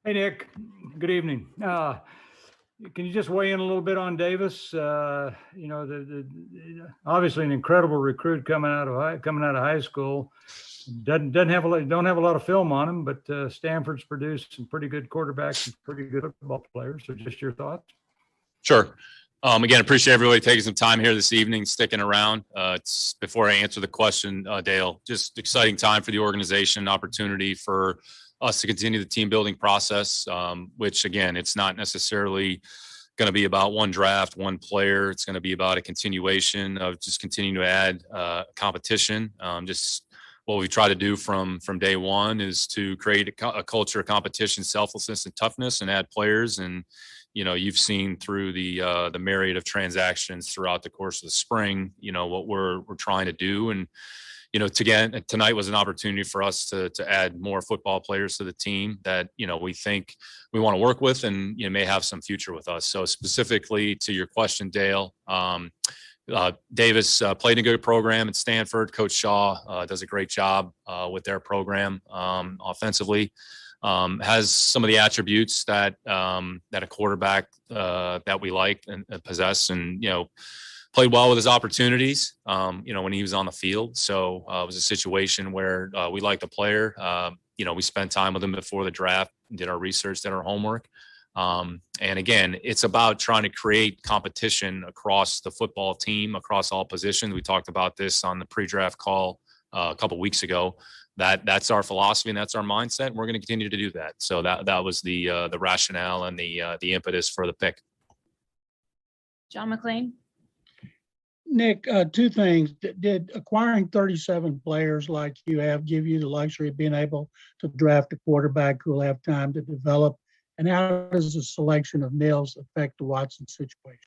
Hey, Nick. Good evening. Can you just weigh in a little bit on Davis? Obviously an incredible recruit coming out of high school. Doesn't have don't have a lot of film on him, but Stanford's produced some pretty good quarterbacks and pretty good football players. So, just your thoughts? Sure. Again, appreciate everybody taking some time here this evening, sticking around. It's before I answer the question, Dale, just exciting time for the organization, opportunity for us to continue the team building process, which again, it's not necessarily going to be about one draft, one player. It's going to be about a continuation of just continuing to add competition. Just what we try to do from day one is to create a culture of competition, selflessness, and toughness, and add players. And you've seen through the myriad of transactions throughout the course of the spring, what we're trying to do. And tonight was an opportunity for us to add more football players to the team that we think we want to work with and may have some future with us. So specifically to your question, Dale, Davis played in a good program at Stanford. Coach Shaw does a great job with their program offensively. Has some of the attributes that a quarterback that we like and possess, and played well with his opportunities. When he was on the field. So it was a situation where we liked the player. We spent time with him before the draft, did our research, did our homework. And again, it's about trying to create competition across the football team, across all positions. We talked about this on the pre-draft call a couple of weeks ago. That's our philosophy and that's our mindset. And we're going to continue to do that. So that was the rationale and the impetus for the pick. John McClain. Nick, two things. Did acquiring 37 players like you have give you the luxury of being able to draft a quarterback who will have time to develop? And how does the selection of Mills affect the Watson situation?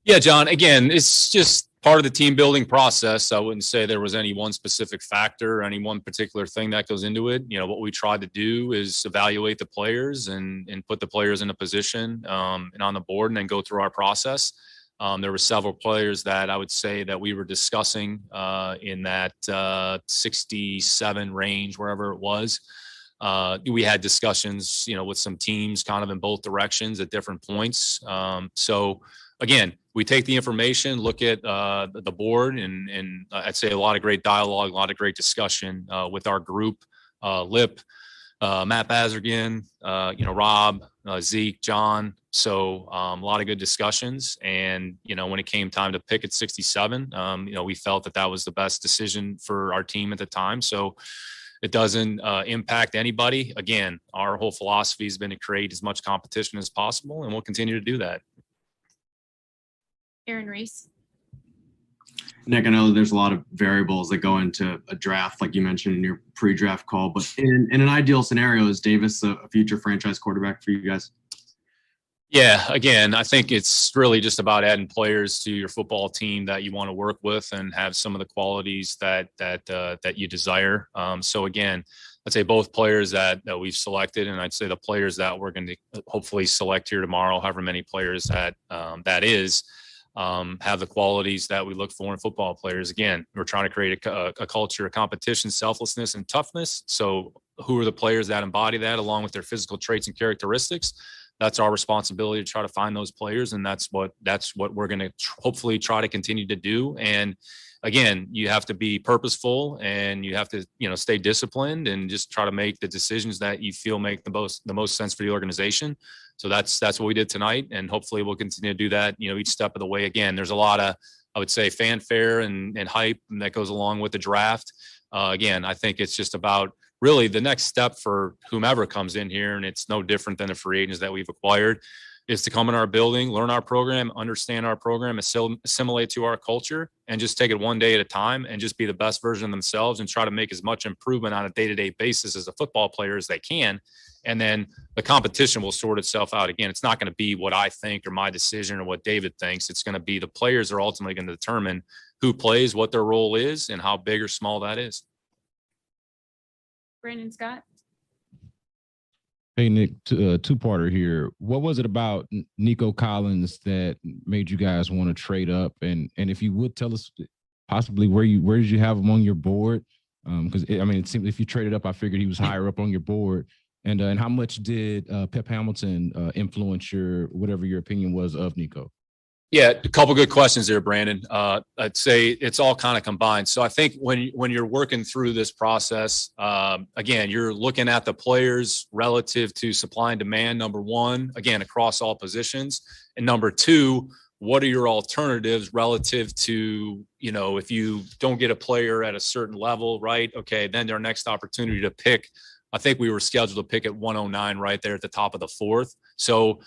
Yeah, John, again, it's just part of the team building process. I wouldn't say there was any one specific factor or any one particular thing that goes into it. What we tried to do is evaluate the players and put the players in a position and on the board and then go through our process. There were several players that I would say that we were discussing in that 67 range, wherever it was. We had discussions, with some teams kind of in both directions at different points. So again, we take the information, look at the board, and I'd say a lot of great dialogue, a lot of great discussion with our group, Lip, Matt Bazergan, Rob, Zeke, John. So a lot of good discussions. And, when it came time to pick at 67, we felt that was the best decision for our team at the time. So it doesn't impact anybody. Again, our whole philosophy has been to create as much competition as possible, and we'll continue to do that. Aaron Reese. Nick, I know there's a lot of variables that go into a draft, like you mentioned in your pre-draft call, but in an ideal scenario, is Davis a future franchise quarterback for you guys? Yeah, again, I think it's really just about adding players to your football team that you want to work with and have some of the qualities that you desire. So again, I'd say both players that we've selected, and I'd say the players that we're going to hopefully select here tomorrow, however many players that is, have the qualities that we look for in football players. Again, we're trying to create a culture of competition, selflessness, and toughness. So who are the players that embody that along with their physical traits and characteristics? That's our responsibility to try to find those players. And that's what we're going to hopefully try to continue to do. And again, you have to be purposeful and you have to, stay disciplined and just try to make the decisions that you feel make the most sense for the organization. So that's what we did tonight. And hopefully we'll continue to do that, each step of the way. Again, there's a lot of, I would say, fanfare and hype that goes along with the draft. Again, I think it's just about really the next step for whomever comes in here, and it's no different than the free agents that we've acquired, is to come in our building, learn our program, understand our program, assimilate to our culture, and just take it one day at a time and just be the best version of themselves and try to make as much improvement on a day-to-day basis as a football player as they can. And then the competition will sort itself out. Again, it's not going to be what I think or my decision or what David thinks. It's going to be the players are ultimately going to determine who plays, what their role is, and how big or small that is. Brandon Scott. Hey, Nick, two-parter here. What was it about Nico Collins that made you guys want to trade up? And if you would tell us possibly where did you have him on your board? Because, it seemed if you traded up, I figured he was higher up on your board. And how much did Pep Hamilton influence whatever your opinion was of Nico? Yeah, a couple good questions there, Brandon. I'd say it's all kind of combined. So I think when you're working through this process, again, you're looking at the players relative to supply and demand, number one, again, across all positions. And number two, what are your alternatives relative to, if you don't get a player at a certain level, right? Okay, then their next opportunity to pick. I think we were scheduled to pick at 109 right there at the top of the fourth. So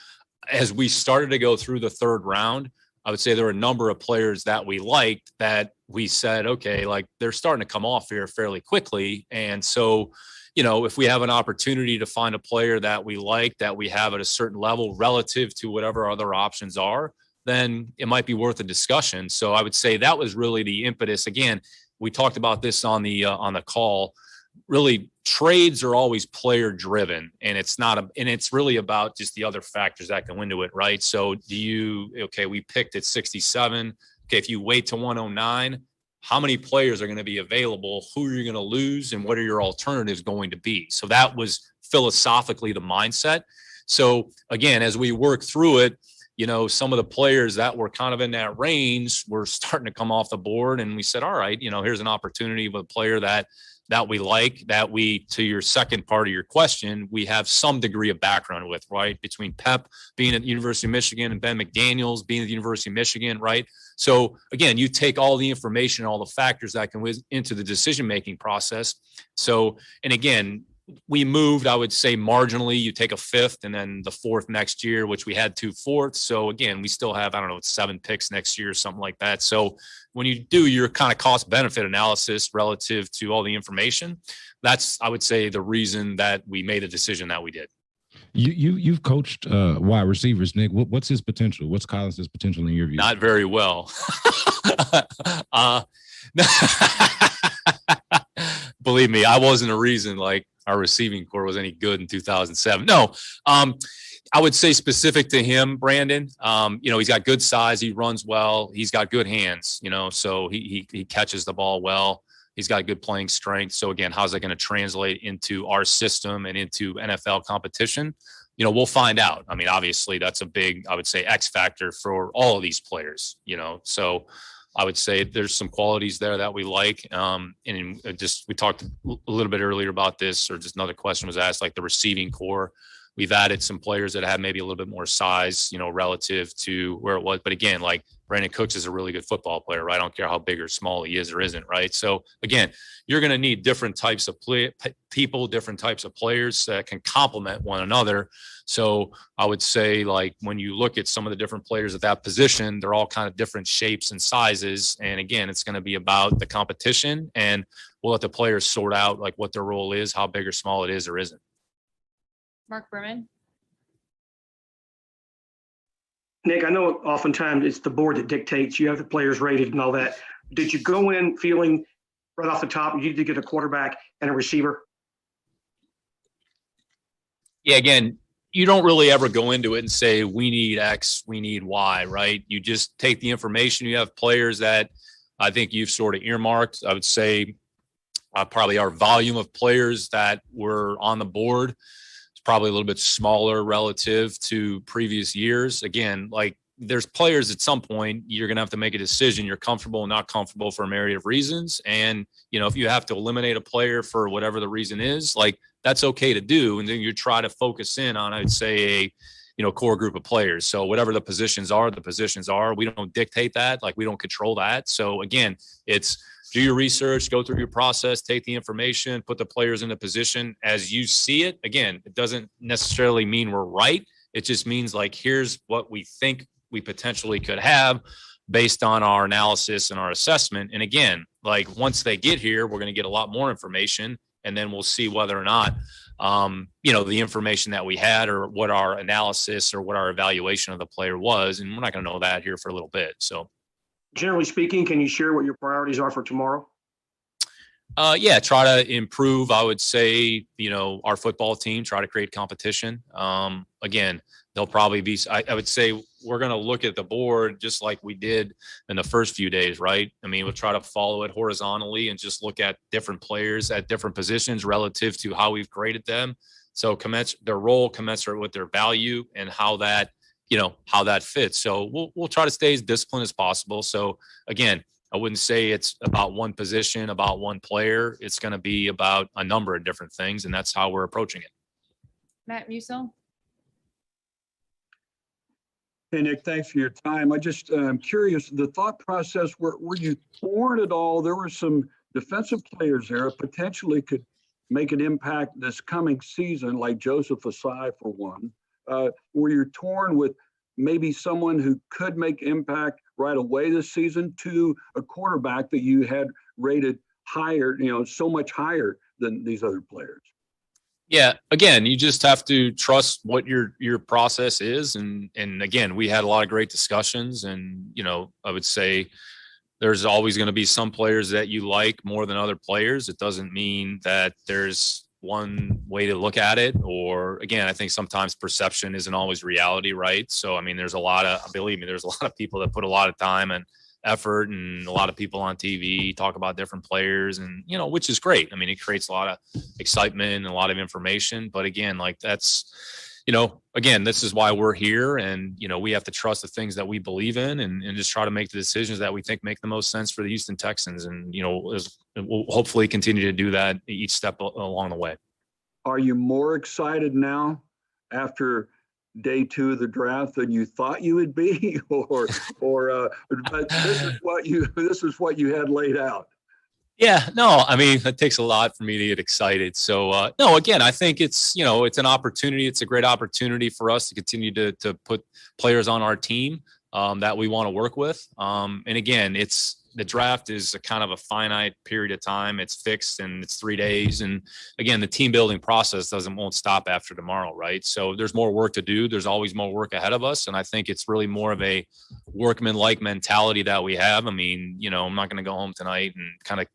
as we started to go through the third round, I would say there were a number of players that we liked that we said, okay, like they're starting to come off here fairly quickly. And so, if we have an opportunity to find a player that we like, that we have at a certain level relative to whatever other options are, then it might be worth a discussion. So I would say that was really the impetus. Again, we talked about this on the call. Really, trades are always player driven, and it's really about just the other factors that go into it, right? So we picked at 67. Okay, if you wait to 109, how many players are going to be available? Who are you going to lose? And what are your alternatives going to be? So that was philosophically the mindset. So again, as we work through it, some of the players that were kind of in that range were starting to come off the board, and we said, all right, here's an opportunity with a player that we like, to your second part of your question, we have some degree of background with, right? Between Pep being at the University of Michigan and Ben McDaniels being at the University of Michigan, right? So again, you take all the information, all the factors that can into the decision-making process. So, and again, we moved, I would say marginally, you take a fifth and then the fourth next year, which we had 2 fourths. So again, we still have, 7 picks next year or something like that. So when you do your kind of cost benefit analysis relative to all the information, that's, I would say, the reason that we made the decision that we did. You've coached wide receivers, Nick. What's his potential? What's Collins' potential in your view? Not very well. Believe me, I wasn't a reason like our receiving core was any good in 2007. No, I would say specific to him, Brandon, he's got good size. He runs well. He's got good hands, so he catches the ball well. He's got good playing strength. So again, how's that going to translate into our system and into NFL competition? We'll find out. I mean, obviously that's a big, I would say, X factor for all of these players, so I would say there's some qualities there that we like. And we talked a little bit earlier about this, or just another question was asked, like the receiving core. We've added some players that have maybe a little bit more size, relative to where it was. But again, like Brandon Cooks is a really good football player, right? I don't care how big or small he is or isn't, right? So again, you're going to need different types of people, different types of players that can complement one another. So I would say, like, when you look at some of the different players at that position, they're all kind of different shapes and sizes. And again, it's going to be about the competition, and we'll let the players sort out like what their role is, how big or small it is or isn't. Mark Berman. Nick, I know oftentimes it's the board that dictates. You have the players rated and all that. Did you go in feeling right off the top you need to get a quarterback and a receiver? Yeah, again, you don't really ever go into it and say, we need X, we need Y, right? You just take the information. You have players that I think you've sort of earmarked. I would say probably our volume of players that were on the board probably a little bit smaller relative to previous years. Again, like there's players at some point you're going to have to make a decision. You're comfortable and not comfortable for a myriad of reasons. And, if you have to eliminate a player for whatever the reason is, like that's okay to do. And then you try to focus in on, I'd say, a core group of players. So whatever the positions are, we don't dictate that. Like we don't control that. So again, it's, do your research, go through your process, take the information, put the players in a position as you see it. Again, it doesn't necessarily mean we're right. It just means like, here's what we think we potentially could have based on our analysis and our assessment. And again, like once they get here, we're going to get a lot more information, and then we'll see whether or not, the information that we had or what our analysis or what our evaluation of the player was. And we're not going to know that here for a little bit. So. Generally speaking, can you share what your priorities are for tomorrow? Yeah, try to improve, I would say, our football team, try to create competition. Again, they'll probably be, I would say we're going to look at the board just like we did in the first few days, right? I mean, we'll try to follow it horizontally and just look at different players at different positions relative to how we've graded them. So their role commensurate with their value and how that fits. So we'll try to stay as disciplined as possible. So again, I wouldn't say it's about one position, about one player. It's going to be about a number of different things, and that's how we're approaching it. Matt Musil. Hey, Nick, thanks for your time. I'm curious, the thought process, were you torn at all? There were some defensive players there potentially could make an impact this coming season, like Joseph Asai for one. Were you torn with maybe someone who could make impact right away this season to a quarterback that you had rated higher, so much higher than these other players? Yeah, again, you just have to trust what your process is. And again, we had a lot of great discussions, and, I would say there's always going to be some players that you like more than other players. It doesn't mean that there's one way to look at it, or again, I think sometimes perception isn't always reality, right? So, I mean, there's a lot of people that put a lot of time and effort, and a lot of people on TV talk about different players, and which is great. I mean, it creates a lot of excitement and a lot of information, but again, like that's again, this is why we're here, and we have to trust the things that we believe in, and just try to make the decisions that we think make the most sense for the Houston Texans, and we'll hopefully continue to do that each step along the way. Are you more excited now after day 2 of the draft than you thought you would be, or but this is what you had laid out? Yeah, no, I mean, it takes a lot for me to get excited. So, no, again, I think it's an opportunity. It's a great opportunity for us to continue to put players on our team that we want to work with. And again, the draft is a kind of a finite period of time. It's fixed, and it's 3 days. And again, the team building process won't stop after tomorrow, right? So there's more work to do. There's always more work ahead of us. And I think it's really more of a workman-like mentality that we have. I mean, I'm not going to go home tonight and kind of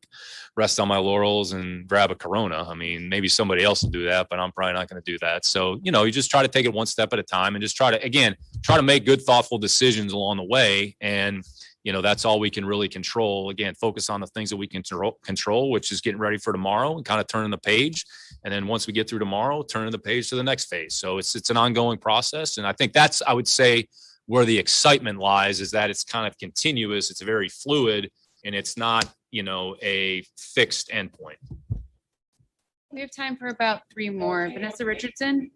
rest on my laurels and grab a Corona. I mean, maybe somebody else will do that, but I'm probably not going to do that. So, you just try to take it one step at a time, and just try to make good, thoughtful decisions along the way. And that's all we can really control. Again, focus on the things that we can control, which is getting ready for tomorrow and kind of turning the page. And then once we get through tomorrow, turning the page to the next phase. So it's an ongoing process. And I think that's, I would say, where the excitement lies, is that it's kind of continuous. It's very fluid, and it's not, a fixed endpoint. We have time for about 3 more. Vanessa Richardson.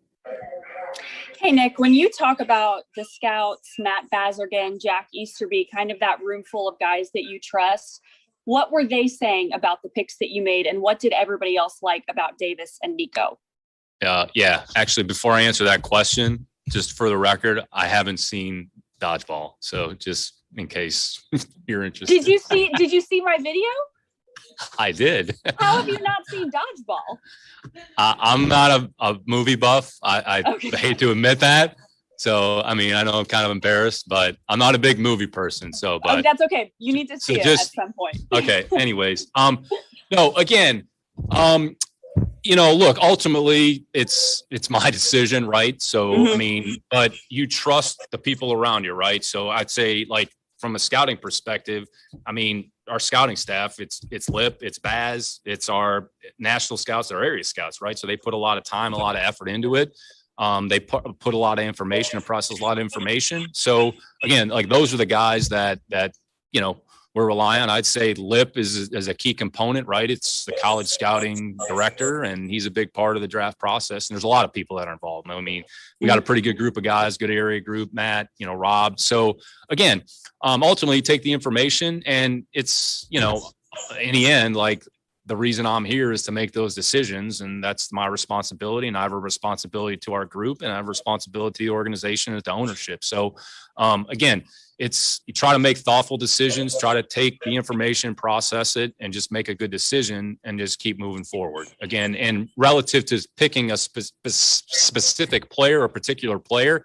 Hey, Nick, when you talk about the scouts, Matt Bazergan, Jack Easterby, kind of that room full of guys that you trust, what were they saying about the picks that you made, and what did everybody else like about Davis and Nico? Yeah, actually, before I answer that question, just for the record, I haven't seen Dodgeball. So just in case you're interested. Did you see my video? I did. How have you not seen Dodgeball? I'm not a movie buff. I Okay. hate to admit that. So, I mean, I know I'm kind of embarrassed, but I'm not a big movie person. So, but that's okay. You need to see it at some point. Okay. Anyways, no, again, look, ultimately it's my decision, right? So, I mean, but you trust the people around you, right? So I'd say, like, from a scouting perspective, I mean, our scouting staff, it's Lip, it's Baz, it's our national scouts, our area scouts, right? So they put a lot of time, a lot of effort into it. They put a lot of information and process a lot of information. So again, like, those are the guys that we're relying on. I'd say Lip is a key component, right? It's the college scouting director, and he's a big part of the draft process. And there's a lot of people that are involved. I mean, we got a pretty good group of guys, good area group, Matt, Rob. So again, ultimately you take the information, and it's, in the end, like, the reason I'm here is to make those decisions, and that's my responsibility. And I have a responsibility to our group, and I have a responsibility to the organization and to ownership. So again, you try to make thoughtful decisions, try to take the information, process it, and just make a good decision, and just keep moving forward. Again, and relative to picking a specific player or particular player,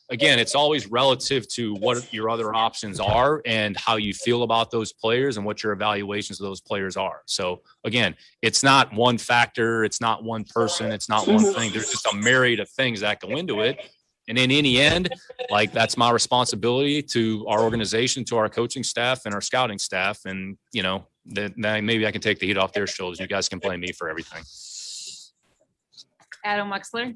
again, it's always relative to what your other options are and how you feel about those players and what your evaluations of those players are. So again, it's not one factor. It's not one person. It's not one thing. There's just a myriad of things that go into it. And in any end, like, that's my responsibility to our organization, to our coaching staff and our scouting staff. And, that maybe I can take the heat off their shoulders. You guys can blame me for everything. Adam Wexler.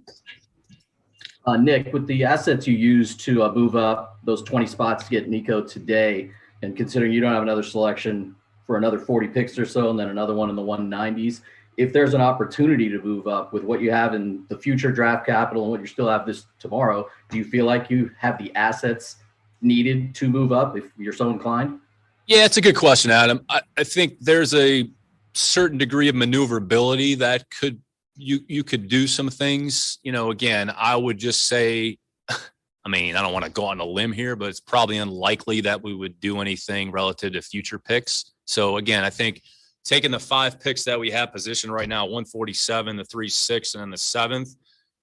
Nick, with the assets you used to move up those 20 spots to get Nico today, and considering you don't have another selection for another 40 picks or so, and then another one in the 190s, if there's an opportunity to move up with what you have in the future draft capital and what you still have this tomorrow, do you feel like you have the assets needed to move up if you're so inclined? Yeah, it's a good question, Adam. I think there's a certain degree of maneuverability that you could do some things. Again, I would just say, I mean, I don't want to go on a limb here, but it's probably unlikely that we would do anything relative to future picks. So again, I think taking the 5 picks that we have positioned right now, 147, the 3-6, and then the 7th,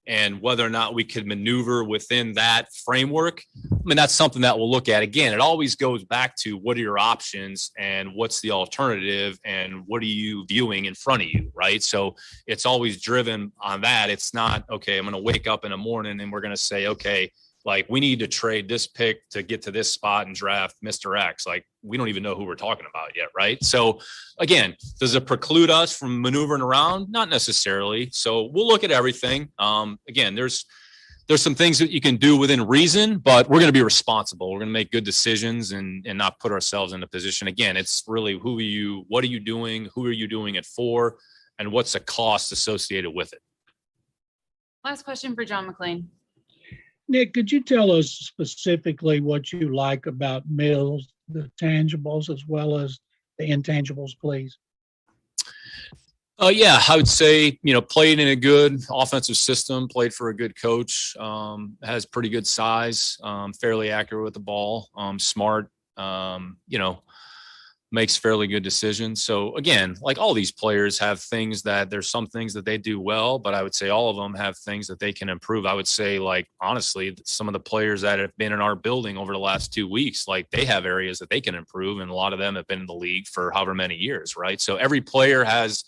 and whether or not we could maneuver within that framework, I mean, that's something that we'll look at. Again, it always goes back to what are your options and what's the alternative and what are you viewing in front of you, right? So it's always driven on that. It's not, okay, I'm going to wake up in the morning and we're going to say, okay, like we need to trade this pick to get to this spot and draft Mr. X. Like we don't even know who we're talking about yet, right? So again, does it preclude us from maneuvering around? Not necessarily. So we'll look at everything. Again, there's some things that you can do within reason, but we're going to be responsible. We're going to make good decisions and not put ourselves in a position. Again, it's really what are you doing? Who are you doing it for? And what's the cost associated with it? Last question for John McClain. Nick, could you tell us specifically what you like about Mills, the tangibles as well as the intangibles, please? Yeah, I would say, played in a good offensive system, played for a good coach, has pretty good size, fairly accurate with the ball, smart, makes fairly good decisions. So again, like all these players have things that there's some things that they do well, but I would say all of them have things that they can improve. I would say, like, honestly, some of the players that have been in our building over the last 2 weeks, like they have areas that they can improve. And a lot of them have been in the league for however many years, right? So every player has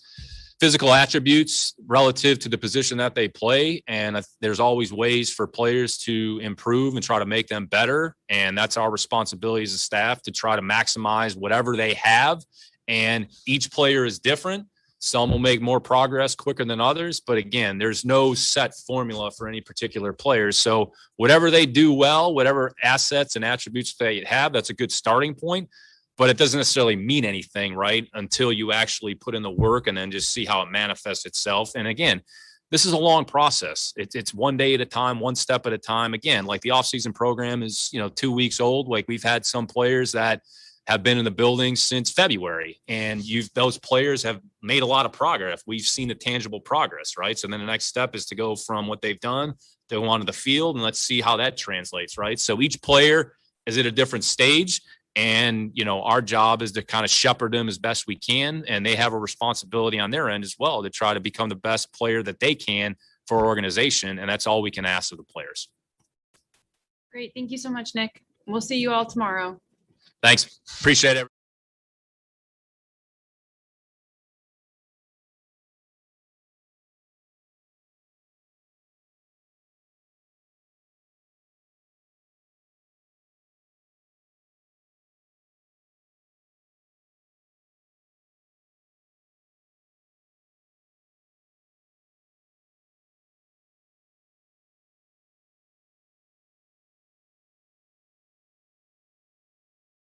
physical attributes relative to the position that they play. And there's always ways for players to improve and try to make them better. And that's our responsibility as a staff to try to maximize whatever they have. And each player is different. Some will make more progress quicker than others. But again, there's no set formula for any particular player. So whatever they do well, whatever assets and attributes they have, that's a good starting point. But it doesn't necessarily mean anything, right, until you actually put in the work and then just see how it manifests itself. And again, this is a long process. It's one day at a time, one step at a time. Again, like the offseason program is, 2 weeks old. Like we've had some players that have been in the building since February, and those players have made a lot of progress. We've seen the tangible progress, right? So then the next step is to go from what they've done to onto the field, and let's see how that translates, right? So each player is at a different stage. And, our job is to kind of shepherd them as best we can. And they have a responsibility on their end as well to try to become the best player that they can for our organization. And that's all we can ask of the players. Great. Thank you so much, Nick. We'll see you all tomorrow. Thanks. Appreciate it.